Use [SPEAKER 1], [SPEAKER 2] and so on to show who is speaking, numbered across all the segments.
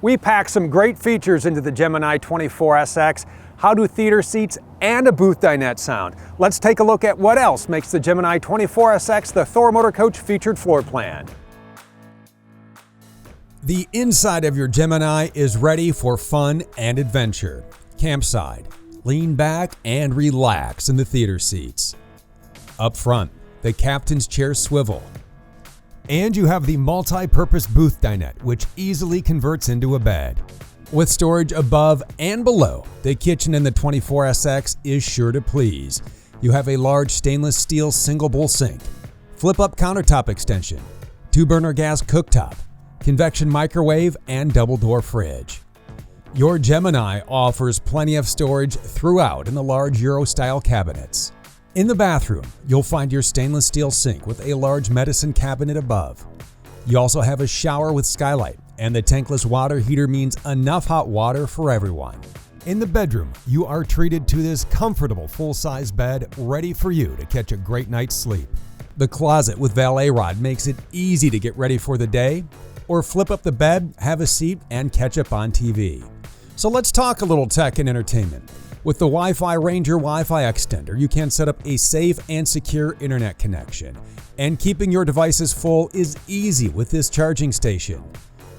[SPEAKER 1] We packed some great features into the Gemini 24SX. How do theater seats and a booth dinette sound? Let's take a look at what else makes the Gemini 24SX the Thor Motor Coach featured floor plan. The inside of your Gemini is ready for fun and adventure. Campside, lean back and relax in the theater seats. Up front, the captain's chair swivel. And you have the multi-purpose booth dinette, which easily converts into a bed. With storage above and below, the kitchen in the 24SX is sure to please. You have a large stainless steel single bowl sink, flip-up countertop extension, 2-burner gas cooktop, convection microwave, and double-door fridge. Your Gemini offers plenty of storage throughout in the large Euro-style cabinets. In the bathroom, you'll find your stainless steel sink with a large medicine cabinet above. You also have a shower with skylight, and the tankless water heater means enough hot water for everyone. In the bedroom, you are treated to this comfortable full-size bed ready for you to catch a great night's sleep. The closet with valet rod makes it easy to get ready for the day, or flip up the bed, have a seat, and catch up on TV. So let's talk a little tech and entertainment. With the Wi-Fi Ranger Wi-Fi extender, you can set up a safe and secure internet connection. And keeping your devices full is easy with this charging station.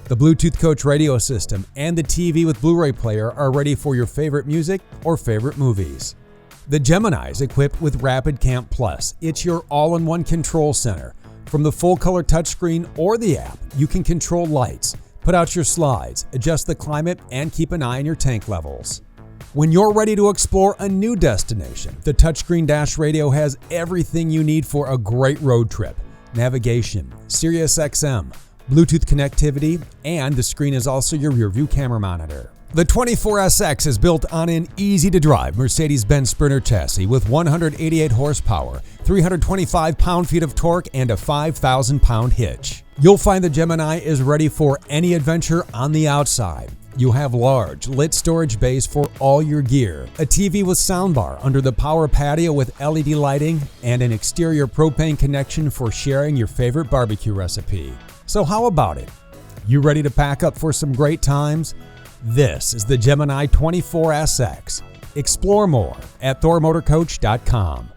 [SPEAKER 1] The Bluetooth Coach radio system and the TV with Blu-ray player are ready for your favorite music or favorite movies. The Gemini is equipped with Rapid Camp Plus. It's your all-in-one control center. From the full-color touchscreen or the app, you can control lights, put out your slides, adjust the climate, and keep an eye on your tank levels. When you're ready to explore a new destination, the touchscreen dash radio has everything you need for a great road trip. Navigation, Sirius XM, Bluetooth connectivity, and the screen is also your rear-view camera monitor. The 24SX is built on an easy-to-drive Mercedes-Benz Sprinter chassis with 188 horsepower, 325 pound-feet of torque, and a 5,000-pound hitch. You'll find the Gemini is ready for any adventure on the outside. You have large, lit storage bays for all your gear, a TV with soundbar under the power patio with LED lighting, and an exterior propane connection for sharing your favorite barbecue recipe. So how about it? You ready to pack up for some great times? This is the Gemini 24SX. Explore more at thormotorcoach.com.